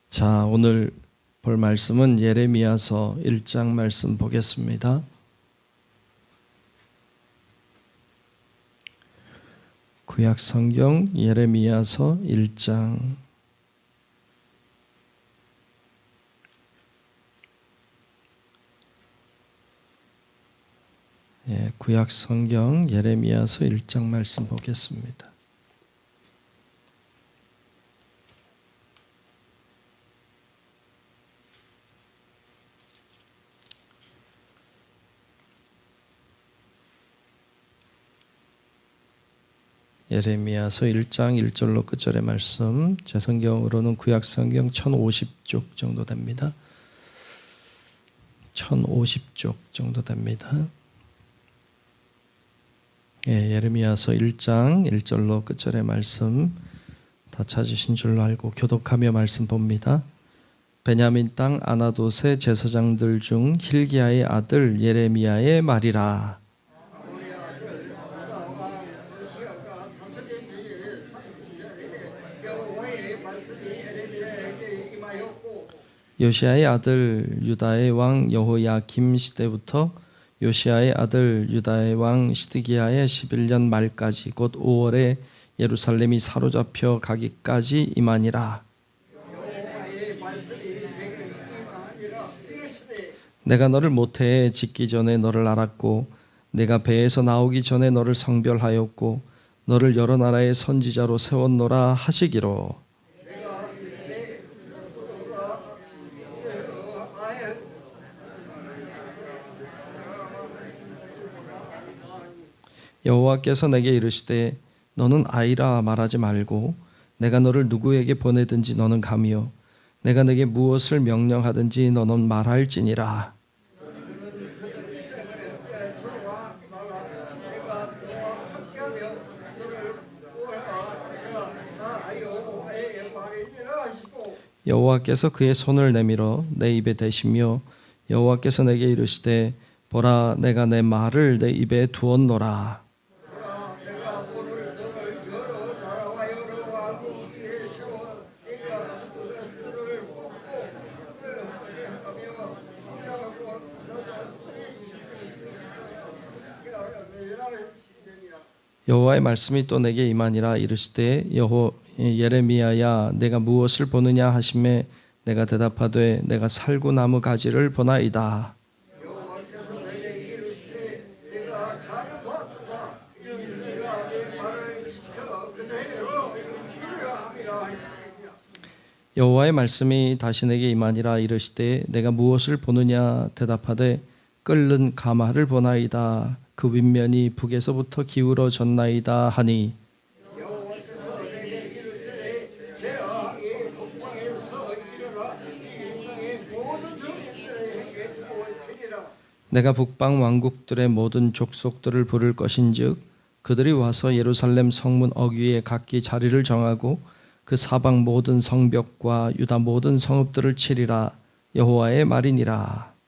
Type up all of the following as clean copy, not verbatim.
자, 오늘 볼 말씀은 예레미야서 1장 말씀 보겠습니다. 구약 성경 예레미야서 1장. 구약 성경 예레미야서 1장 말씀 보겠습니다. 예레미야서 1장 1절로 끝절의 말씀, 제 성경으로는 구약 성경 1050쪽 정도 됩니다. 1050쪽 정도 됩니다. 예레미야서 1장 1절로 끝절의 말씀 다 찾으신 줄로 알고 교독하며 말씀 봅니다. 베냐민 땅 아나돗의 제사장들 중 hil기야의 아들 예레미야의 말이라. 요시야의 아들 유다의 왕 여호야김 시대부터 요시야의 아들 유다의 왕 시드기야의 11년 말까지 곧 5월에 예루살렘이 사로잡혀 가기까지 임하니라. 내가 너를 모태에 짓기 전에 너를 알았고 내가 배에서 나오기 전에 너를 성별하였고 너를 여러 나라의 선지자로 세웠노라 하시기로. 여호와께서 내게 이르시되 너는 아이라 말하지 말고 내가 너를 누구에게 보내든지 너는 감이요 내가 내게 무엇을 명령하든지 너는 말할지니라. 여호와께서 그의 손을 내밀어 내 입에 대시며 여호와께서 내게 이르시되 보라 내가 내 말을 내 입에 두었노라. 여호와의 말씀이 또 내게 임하니라. 이르시되 예레미야야 내가 무엇을 보느냐 하시매 내가 대답하되 내가 살구나무 가지를 보나이다. 여호와의 말씀이 다시 내게 임하니라. 이르시되 내가 무엇을 보느냐 대답하되 끓는 가마를 보나이다. 그 윗면이 북에서부터 기울어졌나이다 하니. 내가 북방 왕국들의 모든 족속들을 부를 것인즉 그들이 와서 예루살렘 성문 어귀에 각기 자리를 정하고 그 사방 모든 성벽과 유다 모든 성읍들을 치리라. 여호와의 말이니라.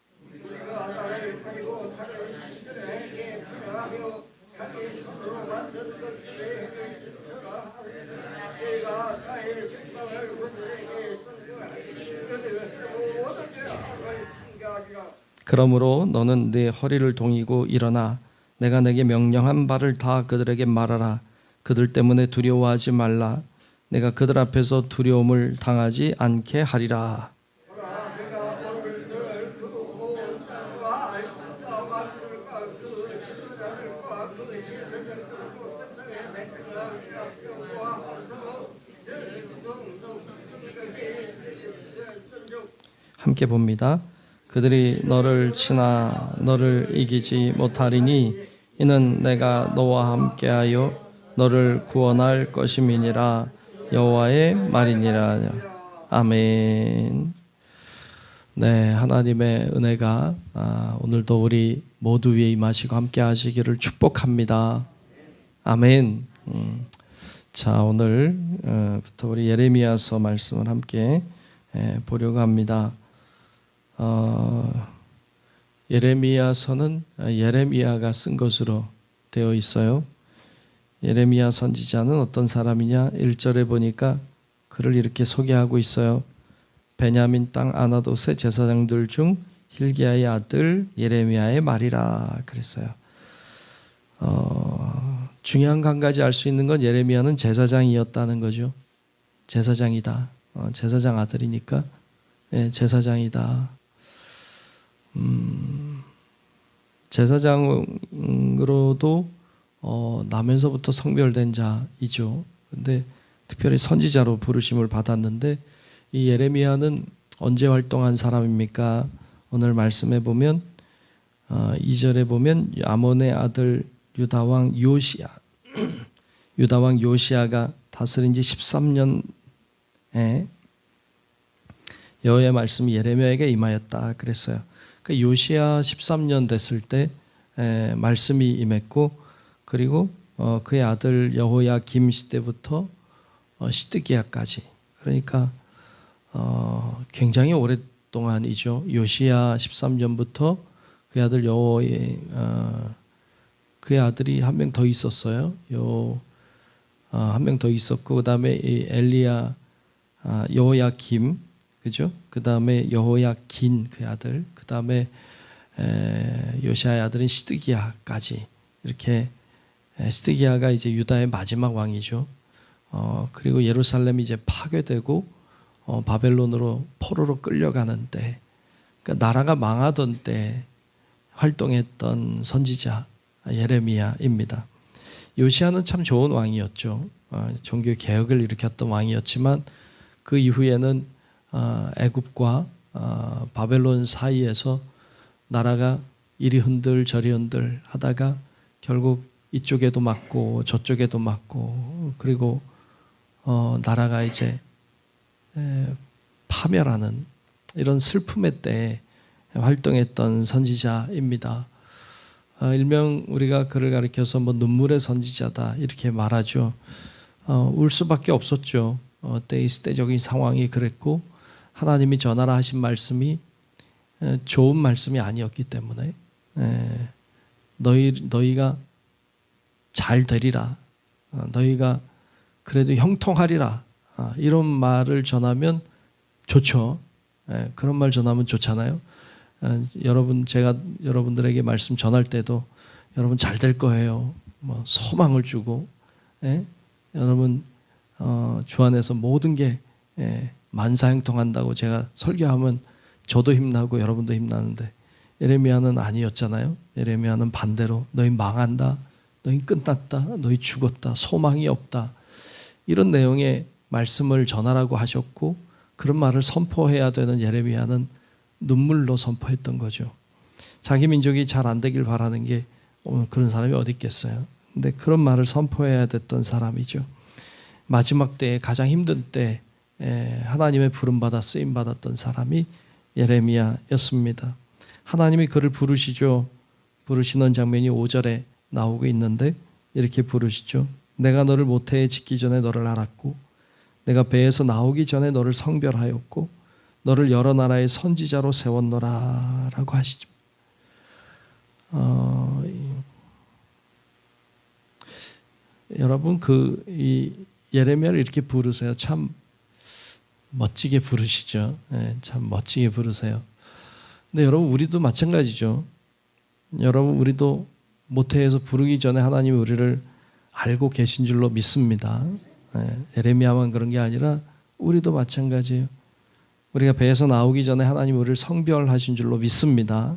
그러므로 너는 네 허리를 동이고 일어나 내가 내게 명령한 바를 다 그들에게 말하라. 그들 때문에 두려워하지 말라. 내가 그들 앞에서 두려움을 당하지 않게 하리라. 함께 봅니다. 그들이 너를 치나 너를 이기지 못하리니 이는 내가 너와 함께하여 너를 구원할 것임이니라. 여호와의 말이니라. 아멘. 네, 하나님의 은혜가 오늘도 우리 모두 위에 임하시고 함께 하시기를 축복합니다. 아멘. 자, 오늘부터 우리 예레미야서 말씀을 함께 보려고 합니다. 예레미야서는 예레미야가 쓴 것으로 되어 있어요. 예레미야 선지자는 어떤 사람이냐? 1절에 보니까 그를 이렇게 소개하고 있어요. 베냐민 땅 아나돗의 제사장들 중 hilki야의 아들 예레미야의 말이라 그랬어요. 중요한 한 가지 알 수 있는 건 예레미야는 제사장이었다는 거죠. 제사장이다. 제사장 아들이니까 제사장이다. 제사장으로도 나면서부터 성별된 자이죠. 근데 특별히 선지자로 부르심을 받았는데 이 예레미야는 언제 활동한 사람입니까? 오늘 말씀에 보면 2절에 보면 아몬의 아들 유다 왕 요시야가 다스린 지 13년에 여호와의 말씀이 예레미야에게 임하였다 그랬어요. 그러니까 요시야 13년 됐을 때 말씀이 임했고, 그리고 그의 아들 여호야김 시대부터 시드기야까지, 그러니까 굉장히 오랫동안이죠. 요시야 13년부터 그의 아들 그의 아들이 한 명 더 있었어요. 한 명 더 있었고, 그 다음에 여호야김, 그죠? 그 다음에 여호야긴 그의 아들, 그 다음에 요시야의 아들인 시드기야까지, 이렇게 시드기야가 이제 유다의 마지막 왕이죠. 그리고 예루살렘이 이제 파괴되고 바벨론으로 포로로 끌려가는 때, 그러니까 나라가 망하던 때 활동했던 선지자 예레미야입니다. 요시야는 참 좋은 왕이었죠. 종교 개혁을 일으켰던 왕이었지만 그 이후에는 애굽과 바벨론 사이에서 나라가 이리 흔들 저리 흔들 하다가 결국 이쪽에도 맞고 저쪽에도 맞고, 그리고 나라가 이제 파멸하는 이런 슬픔의 때에 활동했던 선지자입니다. 일명 우리가 그를 가리켜서 눈물의 선지자다 이렇게 말하죠. 울 수밖에 없었죠. 시대적인 상황이 그랬고, 하나님이 전하라 하신 말씀이 좋은 말씀이 아니었기 때문에 너희가 잘 되리라, 너희가 그래도 형통하리라, 이런 말을 전하면 좋죠. 그런 말 전하면 좋잖아요. 제가 여러분들에게 말씀 전할 때도 여러분 잘 될 거예요, 소망을 주고, 여러분 주 안에서 모든 게 만사형통한다고 제가 설교하면 저도 힘나고 여러분도 힘나는데, 예레미야는 아니었잖아요. 예레미야는 반대로 너희 망한다, 너희 끝났다, 너희 죽었다, 소망이 없다, 이런 내용의 말씀을 전하라고 하셨고, 그런 말을 선포해야 되는 예레미야는 눈물로 선포했던 거죠. 자기 민족이 잘 안 되길 바라는 게 그런 사람이 어디 있겠어요. 근데 그런 말을 선포해야 됐던 사람이죠. 마지막 때에 가장 힘든 때 하나님의 부름받아 쓰임받았던 사람이 예레미야였습니다. 하나님이 그를 부르시죠. 부르시는 장면이 5절에 나오고 있는데 이렇게 부르시죠. 내가 너를 모태에 짓기 전에 너를 알았고, 내가 배에서 나오기 전에 너를 성별하였고, 너를 여러 나라의 선지자로 세웠노라 라고 하시죠. 여러분 이 예레미야를 이렇게 부르세요. 참 멋지게 부르시죠. 참 멋지게 부르세요. 근데 여러분 우리도 마찬가지죠. 여러분 우리도 모태에서 부르기 전에 하나님이 우리를 알고 계신 줄로 믿습니다. 예레미야만 그런 게 아니라 우리도 마찬가지예요. 우리가 배에서 나오기 전에 하나님이 우리를 성별하신 줄로 믿습니다.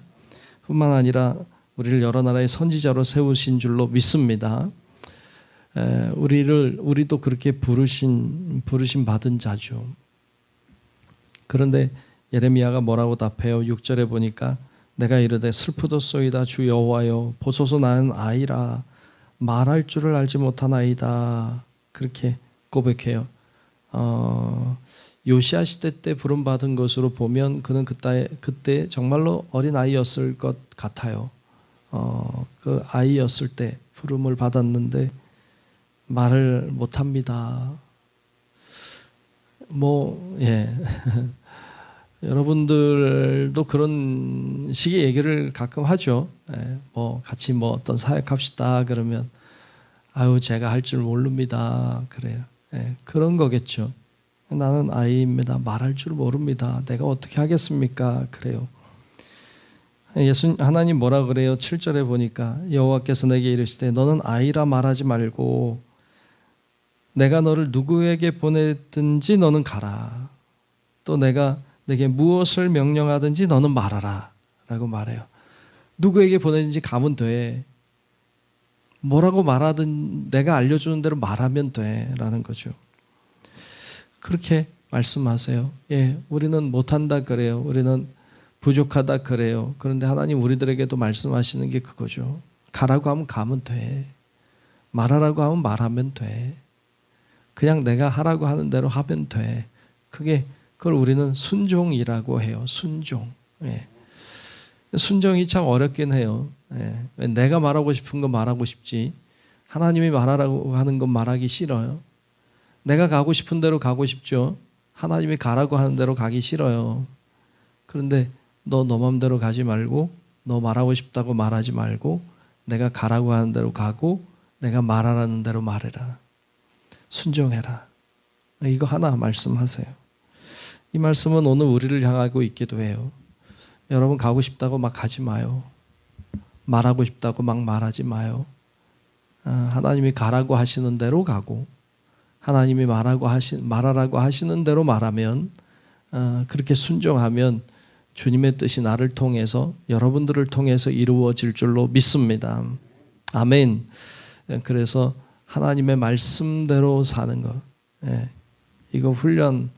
뿐만 아니라 우리를 여러 나라의 선지자로 세우신 줄로 믿습니다. 우리도 그렇게 부르심 받은 자죠. 그런데 예레미야가 뭐라고 답해요? 6절에 보니까 내가 이르되 슬프도소이다 주 여호와여 보소서 나는 아이라 말할 줄을 알지 못하나이다, 그렇게 고백해요. 요시야 시대 때 부름받은 것으로 보면 그는 그때 정말로 어린 아이였을 것 같아요. 그 아이였을 때 부름을 받았는데 말을 못합니다. 여러분들도 그런 식의 얘기를 가끔 하죠. 같이 어떤 사역합시다 그러면 제가 할 줄 모릅니다 그래요. 그런 거겠죠. 나는 아이입니다. 말할 줄 모릅니다. 내가 어떻게 하겠습니까? 그래요. 하나님 뭐라 그래요? 7절에 보니까 여호와께서 내게 이르시되 너는 아이라 말하지 말고 내가 너를 누구에게 보내든지 너는 가라. 또 내가 내게 무엇을 명령하든지 너는 말하라 라고 말해요. 누구에게 보내든지 가면 돼. 뭐라고 말하든 내가 알려주는 대로 말하면 돼 라는 거죠. 그렇게 말씀하세요. 예, 우리는 못한다 그래요. 우리는 부족하다 그래요. 그런데 하나님 우리들에게도 말씀하시는 게 그거죠. 가라고 하면 가면 돼. 말하라고 하면 말하면 돼. 그냥 내가 하라고 하는 대로 하면 돼. 그걸 우리는 순종이라고 해요. 순종. 예. 순종이 참 어렵긴 해요. 예. 내가 말하고 싶은 거 말하고 싶지 하나님이 말하라고 하는 건 말하기 싫어요. 내가 가고 싶은 대로 가고 싶죠. 하나님이 가라고 하는 대로 가기 싫어요. 그런데 너 맘대로 가지 말고 너 말하고 싶다고 말하지 말고 내가 가라고 하는 대로 가고 내가 말하라는 대로 말해라. 순종해라. 이거 하나 말씀하세요. 이 말씀은 오늘 우리를 향하고 있기도 해요. 여러분 가고 싶다고 막 가지 마요. 말하고 싶다고 막 말하지 마요. 하나님이 가라고 하시는 대로 가고 하나님이 말하라고 하시는 대로 말하면 그렇게 순종하면 주님의 뜻이 나를 통해서 여러분들을 통해서 이루어질 줄로 믿습니다. 아멘. 그래서 하나님의 말씀대로 사는 것, 이거 훈련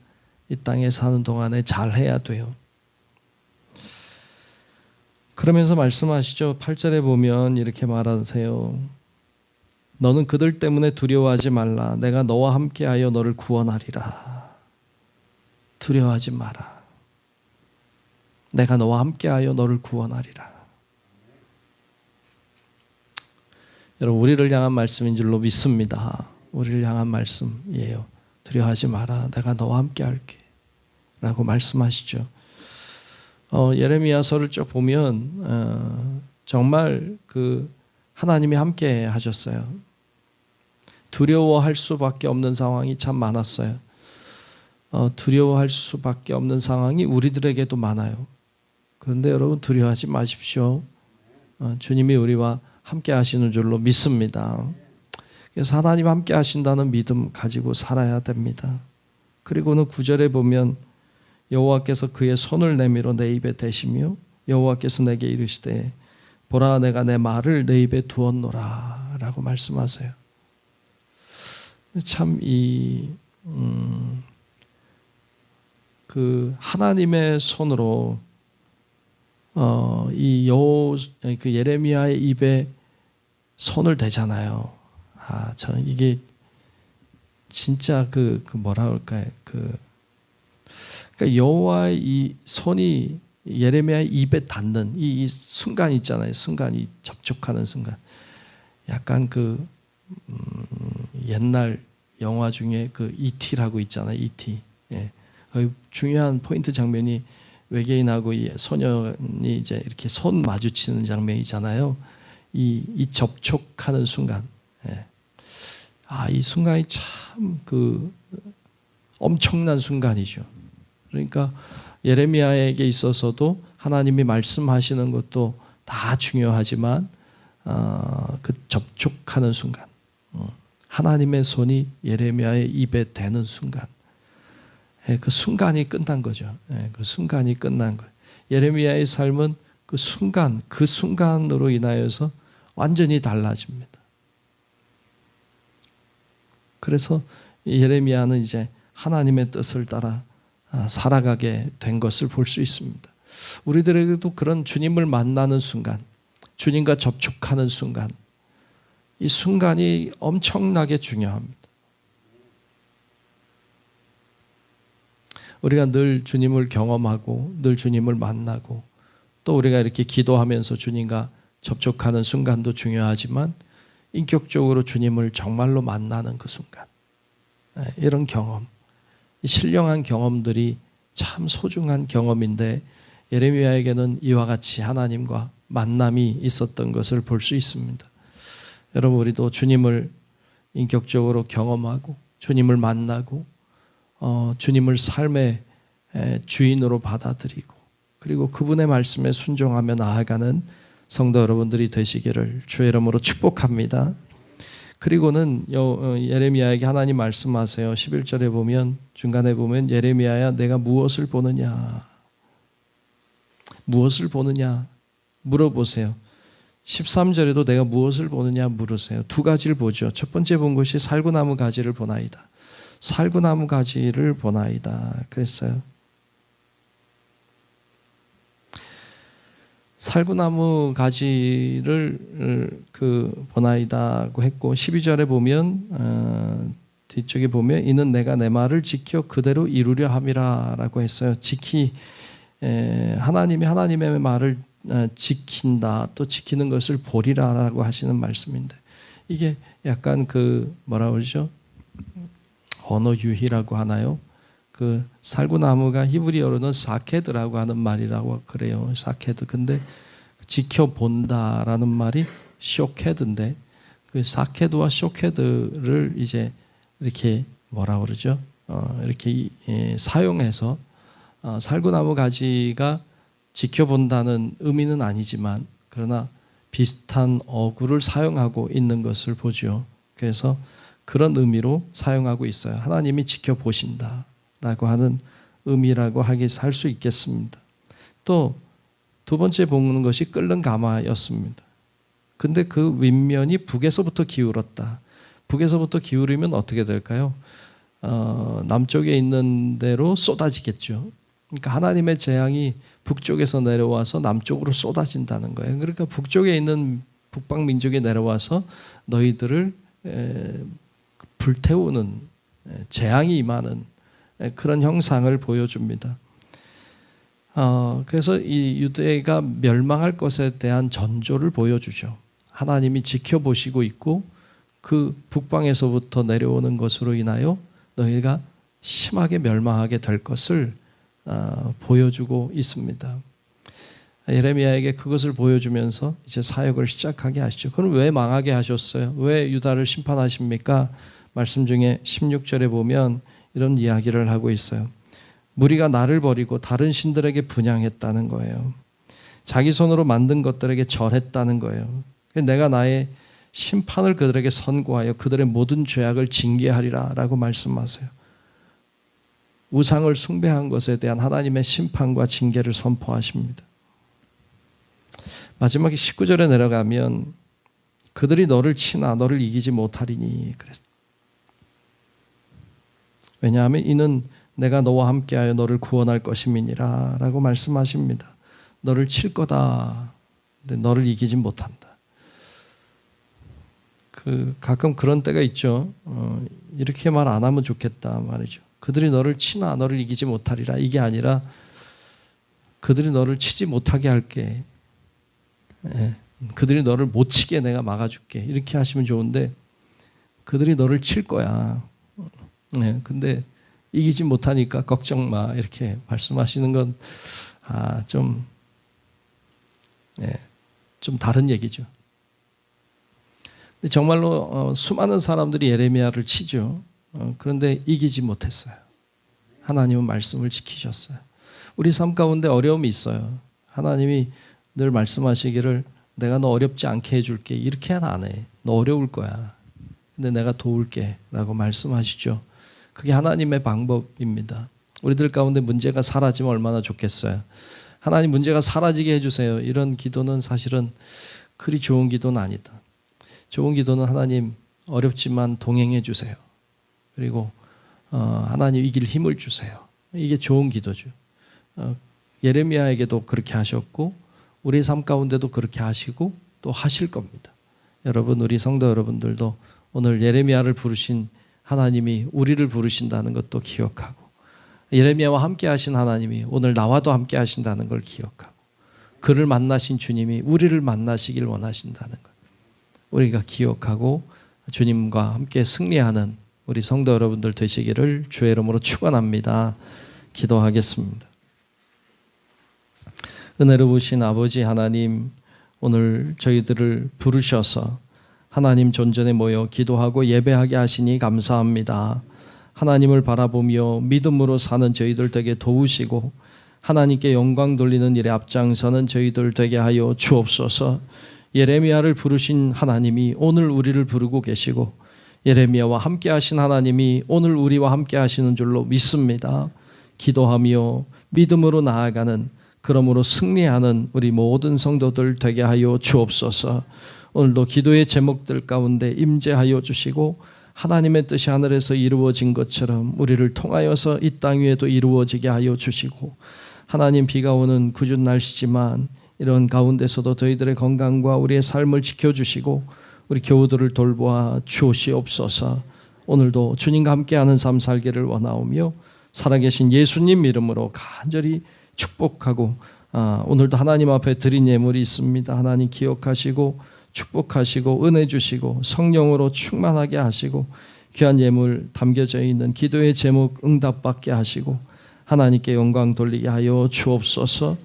이 땅에 사는 동안에 잘 해야 돼요. 그러면서 말씀하시죠. 8절에 보면 이렇게 말하세요. 너는 그들 때문에 두려워하지 말라. 내가 너와 함께하여 너를 구원하리라. 두려워하지 마라. 내가 너와 함께하여 너를 구원하리라. 여러분 우리를 향한 말씀인 줄로 믿습니다. 우리를 향한 말씀이에요. 두려워하지 마라. 내가 너와 함께할게 라고 말씀하시죠. 예레미야서를 쭉 보면 정말 그 하나님이 함께 하셨어요. 두려워할 수밖에 없는 상황이 참 많았어요. 두려워할 수밖에 없는 상황이 우리들에게도 많아요. 그런데 여러분 두려워하지 마십시오. 주님이 우리와 함께 하시는 줄로 믿습니다. 그래서 하나님 함께 하신다는 믿음 가지고 살아야 됩니다. 그리고는 9절에 보면 여호와께서 그의 손을 내밀어 내 입에 대시며 여호와께서 내게 이르시되 보라 내가 내 말을 내 입에 두었노라 라고 말씀하세요. 참 그 하나님의 손으로 그 예레미야의 입에 손을 대잖아요. 저는 이게 진짜 그 뭐라 그럴까요? 그러니까 여호와의 이 손이 예레미야의 입에 닿는 이 순간 있잖아요. 순간이 접촉하는 순간. 약간 옛날 영화 중에 그 E.T.라고 있잖아요. E.T. 예. 중요한 포인트 장면이 외계인하고 이 소년이 이제 이렇게 손 마주치는 장면이잖아요. 이 접촉하는 순간. 예. 이 순간이 참 엄청난 순간이죠. 그러니까 예레미야에게 있어서도 하나님이 말씀하시는 것도 다 중요하지만 그 접촉하는 순간, 하나님의 손이 예레미야의 입에 대는 순간, 그 순간이 끝난 거죠. 그 순간이 끝난 거예요. 예레미야의 삶은 그 순간으로 인하여서 완전히 달라집니다. 그래서 예레미야는 이제 하나님의 뜻을 따라 살아가게 된 것을 볼 수 있습니다. 우리들에게도 그런 주님을 만나는 순간, 주님과 접촉하는 순간, 이 순간이 엄청나게 중요합니다. 우리가 늘 주님을 경험하고 늘 주님을 만나고 또 우리가 이렇게 기도하면서 주님과 접촉하는 순간도 중요하지만 인격적으로 주님을 정말로 만나는 그 순간, 이런 경험, 신령한 경험들이 참 소중한 경험인데 예레미야에게는 이와 같이 하나님과 만남이 있었던 것을 볼 수 있습니다. 여러분 우리도 주님을 인격적으로 경험하고 주님을 만나고 주님을 삶의 주인으로 받아들이고 그리고 그분의 말씀에 순종하며 나아가는 성도 여러분들이 되시기를 주의 이름으로 축복합니다. 그리고는 예레미야에게 하나님 말씀하세요. 11절에 보면 중간에 보면 예레미야야 내가 무엇을 보느냐 무엇을 보느냐 물어보세요. 13절에도 내가 무엇을 보느냐 물으세요. 두 가지를 보죠. 첫 번째 본 것이 살구나무 가지를 보나이다. 살구나무 가지를 보나이다 그랬어요. 살구나무 가지를 보나이다고 했고 12절에 보면 뒤쪽에 보면 이는 내가 내 말을 지켜 그대로 이루려 함이라라고 했어요. 하나님이 하나님의 말을 지킨다 또 지키는 것을 보리라라고 하시는 말씀인데 이게 약간 뭐라 그러죠? 언어 유희라고 하나요? 살구나무가 히브리어로는 사케드라고 하는 말이라고 그래요. 사케드. 근데 지켜본다라는 말이 쇼케드인데 사케드와 쇼케드를 이제 이렇게 뭐라 그러죠? 이렇게 사용해서 살구나무 가지가 지켜본다는 의미는 아니지만 그러나 비슷한 어구를 사용하고 있는 것을 보죠. 그래서 그런 의미로 사용하고 있어요. 하나님이 지켜보신다. 라고 하는 의미라고 할 수 있겠습니다. 또 두 번째 보는 것이 끓는 가마였습니다. 근데 그 윗면이 북에서부터 기울었다. 북에서부터 기울이면 어떻게 될까요? 남쪽에 있는 대로 쏟아지겠죠. 그러니까 하나님의 재앙이 북쪽에서 내려와서 남쪽으로 쏟아진다는 거예요. 그러니까 북쪽에 있는 북방 민족이 내려와서 너희들을 불태우는 재앙이 임하는 그런 형상을 보여줍니다. 그래서 이 유대가 멸망할 것에 대한 전조를 보여주죠. 하나님이 지켜보시고 있고 그 북방에서부터 내려오는 것으로 인하여 너희가 심하게 멸망하게 될 것을 보여주고 있습니다. 예레미야에게 그것을 보여주면서 이제 사역을 시작하게 하시죠. 그럼 왜 망하게 하셨어요? 왜 유다를 심판하십니까? 말씀 중에 16절에 보면 이런 이야기를 하고 있어요. 무리가 나를 버리고 다른 신들에게 분향했다는 거예요. 자기 손으로 만든 것들에게 절했다는 거예요. 내가 나의 심판을 그들에게 선고하여 그들의 모든 죄악을 징계하리라 라고 말씀하세요. 우상을 숭배한 것에 대한 하나님의 심판과 징계를 선포하십니다. 마지막에 19절에 내려가면 그들이 너를 치나 너를 이기지 못하리니 그랬어요. 왜냐하면 이는 내가 너와 함께하여 너를 구원할 것임이니라 라고 말씀하십니다. 너를 칠 거다. 근데 너를 이기지 못한다. 가끔 그런 때가 있죠. 이렇게 말 안 하면 좋겠다 말이죠. 그들이 너를 치나 너를 이기지 못하리라. 이게 아니라 그들이 너를 치지 못하게 할게. 그들이 너를 못 치게 내가 막아줄게. 이렇게 하시면 좋은데 그들이 너를 칠 거야. 근데 이기지 못하니까 걱정 마 이렇게 말씀하시는 건 좀 다른 얘기죠. 근데 정말로 수많은 사람들이 예레미야를 치죠. 그런데 이기지 못했어요. 하나님은 말씀을 지키셨어요. 우리 삶 가운데 어려움이 있어요. 하나님이 늘 말씀하시기를 내가 너 어렵지 않게 해줄게. 이렇게는 안 해. 너 어려울 거야. 근데 내가 도울게 라고 말씀하시죠. 그게 하나님의 방법입니다. 우리들 가운데 문제가 사라지면 얼마나 좋겠어요. 하나님 문제가 사라지게 해주세요. 이런 기도는 사실은 그리 좋은 기도는 아니다. 좋은 기도는 하나님 어렵지만 동행해 주세요. 그리고 하나님 이길 힘을 주세요. 이게 좋은 기도죠. 예레미야에게도 그렇게 하셨고 우리 삶 가운데도 그렇게 하시고 또 하실 겁니다. 여러분 우리 성도 여러분들도 오늘 예레미야를 부르신 하나님이 우리를 부르신다는 것도 기억하고 예레미야와 함께 하신 하나님이 오늘 나와도 함께 하신다는 걸 기억하고 그를 만나신 주님이 우리를 만나시길 원하신다는 것 우리가 기억하고 주님과 함께 승리하는 우리 성도 여러분들 되시기를 주의 이름으로 축원합니다. 기도하겠습니다. 은혜로 보신 아버지 하나님 오늘 저희들을 부르셔서 하나님 존전에 모여 기도하고 예배하게 하시니 감사합니다. 하나님을 바라보며 믿음으로 사는 저희들 되게 도우시고 하나님께 영광 돌리는 일에 앞장서는 저희들 되게 하여 주옵소서. 예레미야를 부르신 하나님이 오늘 우리를 부르고 계시고 예레미야와 함께 하신 하나님이 오늘 우리와 함께 하시는 줄로 믿습니다. 기도하며 믿음으로 나아가는, 그러므로 승리하는 우리 모든 성도들 되게 하여 주옵소서. 오늘도 기도의 제목들 가운데 임재하여 주시고 하나님의 뜻이 하늘에서 이루어진 것처럼 우리를 통하여서 이 땅 위에도 이루어지게 하여 주시고, 하나님 비가 오는 궂은 날씨지만 이런 가운데서도 저희들의 건강과 우리의 삶을 지켜주시고 우리 교우들을 돌보아 주시옵소서. 오늘도 주님과 함께하는 삶 살기를 원하오며 살아계신 예수님 이름으로 간절히 축복하고, 오늘도 하나님 앞에 드린 예물이 있습니다. 하나님 기억하시고 축복하시고 은혜 주시고 성령으로 충만하게 하시고 귀한 예물 담겨져 있는 기도의 제목 응답받게 하시고 하나님께 영광 돌리게 하여 주옵소서.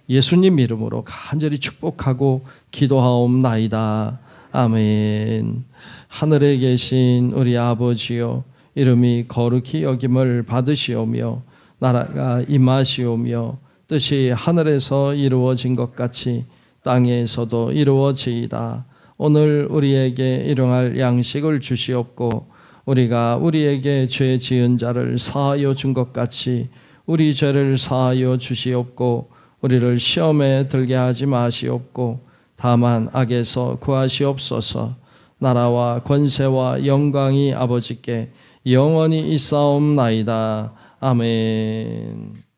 예수님 이름으로 간절히 축복하고 기도하옵나이다. 아멘. 하늘에 계신 우리 아버지여, 이름이 거룩히 여김을 받으시오며 나라가 임하시오며 뜻이 하늘에서 이루어진 것 같이 땅에서도 이루어지이다. 오늘 우리에게 일용할 양식을 주시옵고 우리가 우리에게 죄 지은 자를 사하여 준 것 같이 우리 죄를 사하여 주시옵고 우리를 시험에 들게 하지 마시옵고 다만 악에서 구하시옵소서. 나라와 권세와 영광이 아버지께 영원히 있사옵나이다. 아멘.